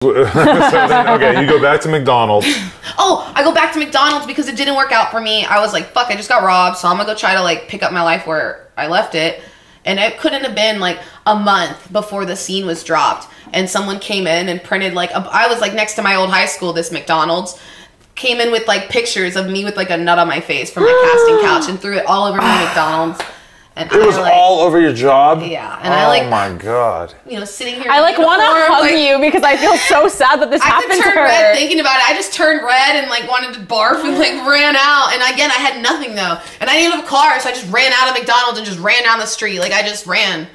Okay, you go back to McDonald's. Oh, I go back to McDonald's because it didn't work out for me. I was like, fuck, I just got robbed, so I'm gonna go try to like pick up my life where I left it. And it couldn't have been like a month before the scene was dropped. And someone came in and printed like, I was like next to my old high school, this McDonald's. Came in with like pictures of me with like a nut on my face from my casting couch and threw it all over my McDonald's. And it was like, all over your job? Yeah. And I like, oh my God. You know, sitting here. I like want to hug you because I feel so sad that this happened to her. I turned red thinking about it. I just turned red and like wanted to barf and like ran out. And again, I had nothing though. And I didn't have a car, so I just ran out of McDonald's and just ran down the street. Like I just ran.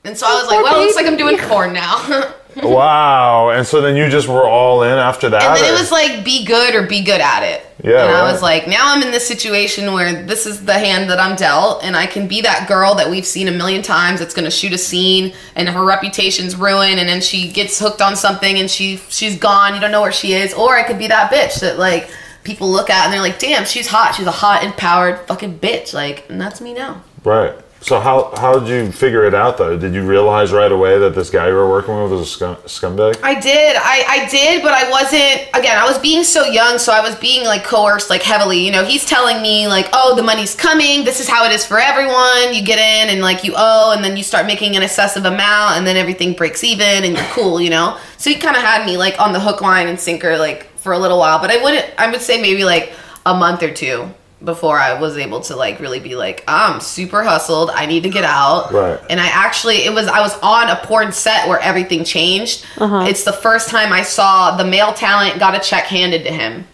And so I was like, well, it looks like I'm doing porn now. Wow. And so then you just were all in after that? And then it was like, be good or be good at it. Yeah. And I was like, now I'm in this situation where this is the hand that I'm dealt, and I can be that girl that we've seen a million times that's going to shoot a scene and her reputation's ruined, and then she gets hooked on something and she's gone. You don't know where she is. Or I could be that bitch that like people look at and they're like, damn, she's hot. She's a hot, empowered fucking bitch. Like, and that's me now. Right. So how did you figure it out though? Did you realize right away that this guy you were working with was a scumbag? I did. I did, but I wasn't, again, I was being so young, so I was being like coerced like heavily. You know, he's telling me like, oh, the money's coming. This is how it is for everyone. You get in and like you owe, and then you start making an excessive amount, and then everything breaks even and you're cool, you know? So he kind of had me like on the hook, line, and sinker like for a little while, but I would say maybe like a month or two before I was able to like really be like, I'm super hustled, I need to get out. Right. And I was on a porn set where everything changed. It's the first time I saw the male talent got a check handed to him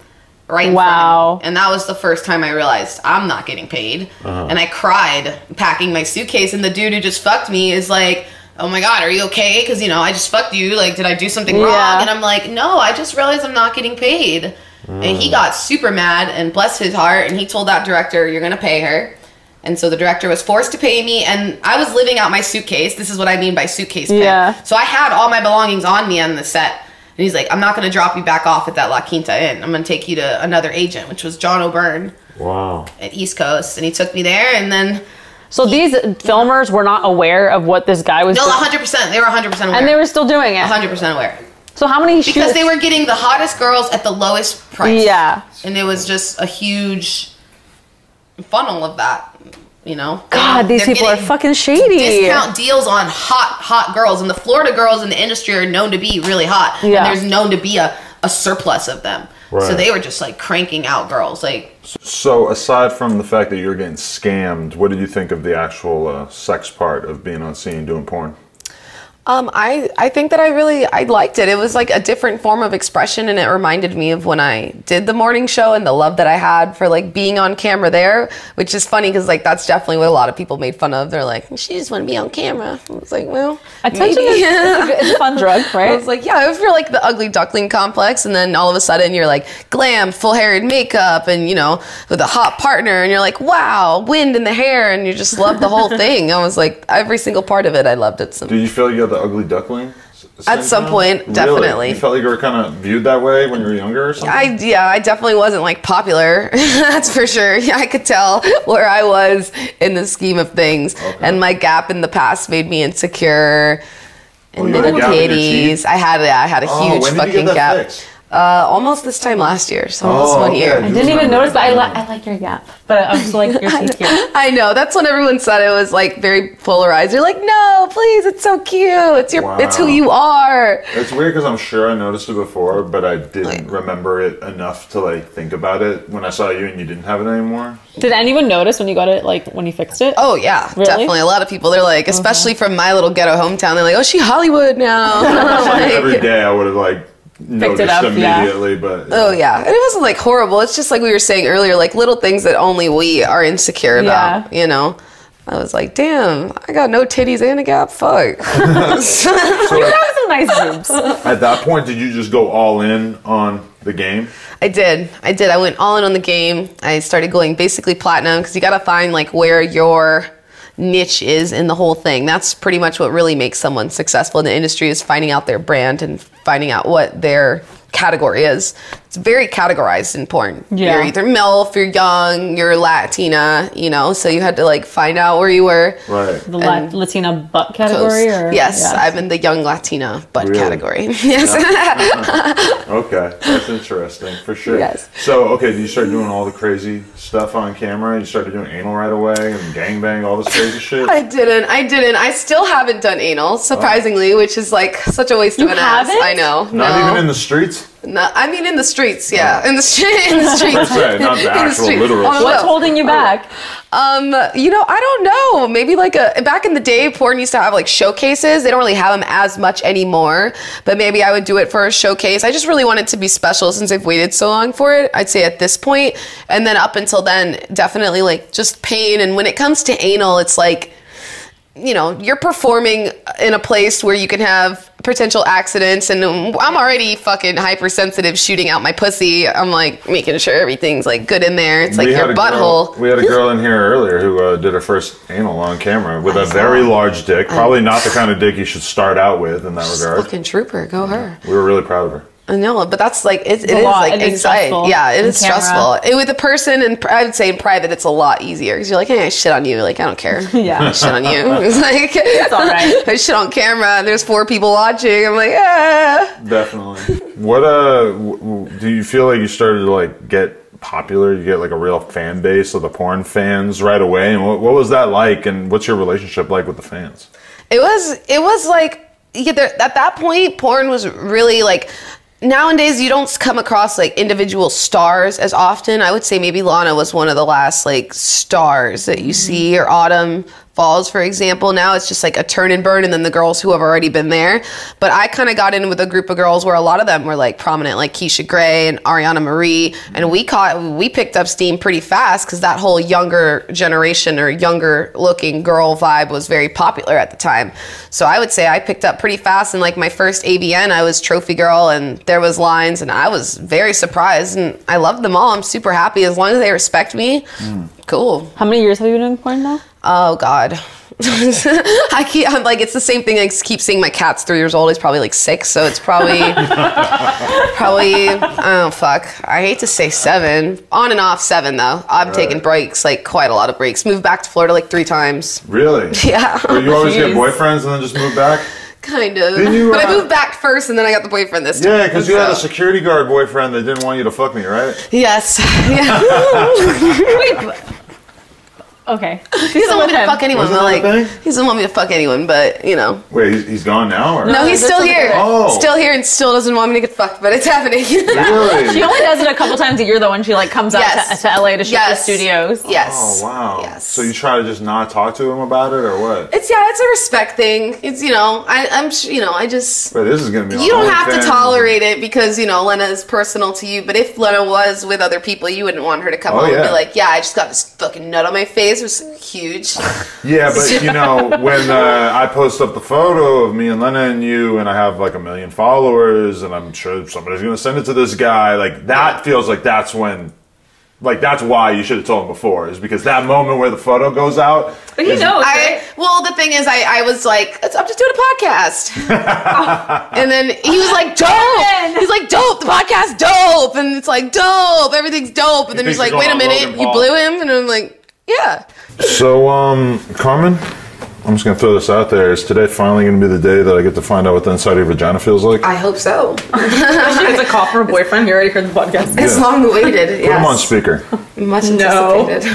right in front of me. And that was the first time I realized I'm not getting paid. And I cried packing my suitcase, and the dude who just fucked me is like, oh my God, are you okay? Because, you know, I just fucked you. Like, did I do something wrong? And I'm like, no, I just realized I'm not getting paid. And he got super mad, and bless his heart, and he told that director, you're going to pay her. And so the director was forced to pay me, and I was living out my suitcase. This is what I mean by suitcase pay. Yeah. So I had all my belongings on me on the set. And he's like, I'm not going to drop you back off at that La Quinta Inn. I'm going to take you to another agent, which was John O'Byrne. Wow. At East Coast. And he took me there, and then... So these filmers were not aware of what this guy was doing? No, 100%. They were 100% aware. And they were still doing it? 100% aware. So how many shoots? Because they were getting the hottest girls at the lowest price. Yeah. And it was just a huge funnel of that, you know? God, these people are fucking shady. Discount deals on hot girls. And the Florida girls in the industry are known to be really hot. Yeah. And there's known to be a surplus of them. Right. So they were just like cranking out girls. Like. So aside from the fact that you're getting scammed, what did you think of the actual sex part of being on scene doing porn? I think that I liked it. It was like a different form of expression, and it reminded me of when I did the morning show and the love that I had for like being on camera there, which is funny because like that's definitely what a lot of people made fun of. They're like, she just want to be on camera. I was like, well, attention it's a fun drug, right? I was like, yeah, if you're like the ugly duckling complex, and then all of a sudden you're like glam, full hair and makeup, and you know, with a hot partner, and you're like, wow, wind in the hair, and you just love the whole thing. I was like, every single part of it, I loved it. Do you feel you had the ugly duckling? At some point, really? Definitely. You felt like you were kind of viewed that way when you were younger or something? I definitely wasn't like popular. That's for sure. Yeah, I could tell where I was in the scheme of things. Okay. And my gap in the past made me insecure. And little titties. I had a huge fucking gap. Fixed? Almost this time last year, so almost 1 year. I didn't even notice, but I like your gap. But I'm just like, you're so cute. I know, that's when everyone said it was like very polarized. You're like, no, please, it's so cute. It's who you are. It's weird because I'm sure I noticed it before, but I didn't remember it enough to like think about it when I saw you and you didn't have it anymore. Did anyone notice when you got it, like when you fixed it? Oh yeah, really? Definitely. A lot of people, they're like, especially from my little ghetto hometown, they're like, oh, she Hollywood now. Like, every day I would have like noticed it up, immediately, but oh yeah, and it wasn't like horrible. It's just like we were saying earlier, like little things that only we are insecure about. You know, I was like, damn, I got no titties and a gap. Fuck. So you have some nice boobs. At that point, did you just go all in on the game? I did. I went all in on the game. I started going basically platinum because you got to find like where your niche is in the whole thing. That's pretty much what really makes someone successful in the industry, is finding out their brand and finding out what their category is. It's very categorized in porn. Yeah. You're either MILF, you're young, you're Latina, you know, so you had to like find out where you were. Right. The Latina butt category? Or? Yes, I'm in the young Latina butt category. Yes. Okay, that's interesting, for sure. Yes. So, okay, did you start doing all the crazy stuff on camera? You started doing anal right away and gangbang, all this crazy shit? I didn't. I still haven't done anal, surprisingly, which is like such a waste of an ass. I know. Not even in the streets? No, I mean in the streets, yeah. In the streets. Per se, not the actual literal. What's holding you back? You know, I don't know. Maybe like back in the day, porn used to have like showcases. They don't really have them as much anymore, but maybe I would do it for a showcase. I just really want it to be special since I've waited so long for it, I'd say at this point. And then up until then, definitely like just pain. And when it comes to anal, it's like, you know, you're performing in a place where you can have potential accidents, and I'm already fucking hypersensitive shooting out my pussy. I'm like making sure everything's like good in there. It's like your butthole. We had a girl in here earlier who did her first anal on camera with a very large dick. Probably not the kind of dick you should start out with in that regard. Fucking trooper, go her. We were really proud of her. I know, but that's like it is like anxiety. Yeah, it is stressful. With a person, and I would say in private, it's a lot easier because you're like, hey, I shit on you. Like I don't care. Yeah, I shit on you. It's like it's all right. I shit on camera. And there's 4 people watching. I'm like, ah. Definitely. What do you feel like you started to like get popular? You get like a real fan base of the porn fans right away, and what was that like? And what's your relationship like with the fans? It was like at that point, porn was really like. Nowadays, you don't come across like individual stars as often. I would say maybe Lana was one of the last like stars that you see, or Autumn Falls, for example. Now it's just like a turn and burn, and then the girls who have already been there. But I kind of got in with a group of girls where a lot of them were like prominent, like Keisha Grey and Ariana Marie, and we picked up steam pretty fast because that whole younger generation or younger looking girl vibe was very popular at the time. So I would say I picked up pretty fast, and like my first ABN, I was trophy girl, and there was lines, and I was very surprised, and I loved them all. I'm super happy as long as they respect me. Cool. How many years have you been doing porn now? Oh God. I'm like, it's the same thing. I keep seeing my cat's 3 years old. He's probably like 6, so it's probably, oh fuck. I hate to say 7. On and off 7 though. I'm taking breaks, like quite a lot of breaks. Moved back to Florida like 3 times. Really? Yeah. But you always get boyfriends and then just move back? Kind of. But I moved back first, and then I got the boyfriend this time. Yeah, because you had a security guard boyfriend that didn't want you to fuck me, right? Yes. Yeah. Wait. Okay. He doesn't want me to fuck anyone. But like, he doesn't want me to fuck anyone, but you know. Wait, he's gone now? Or? No, he's still here. Oh. Still here, and still doesn't want me to get fucked, but it's happening. Really? She only does it a couple times a year though when she like comes out to LA to shoot the studios. Yes. Oh wow. Yes. So you try to just not talk to him about it, or what? It's a respect thing. It's I just. But this is gonna be. You don't have to tolerate it because Lena is personal to you. But if Lena was with other people, you wouldn't want her to come home and be like, "Yeah, I just got this fucking nut on my face." It was huge. Yeah, but when I post up the photo of me and Lena and you, and I have like 1 million followers, and I'm sure somebody's gonna send it to this guy, like that feels like that's when. Like, that's why you should have told him before, is because that moment where the photo goes out. But he knows, right? Well, the thing is, I was like, I'm just doing a podcast. And then he was like, dope. He's like, dope, the podcast's dope. And it's like, dope, everything's dope. And then he's like, wait a minute, you blew him? And I'm like, yeah. So, Carmen, I'm just going to throw this out there. Is today finally going to be the day that I get to find out what the inside of your vagina feels like? I hope so. Especially if it's a call from a boyfriend. You already heard the podcast. It's long awaited. Put him on speaker. Much anticipated.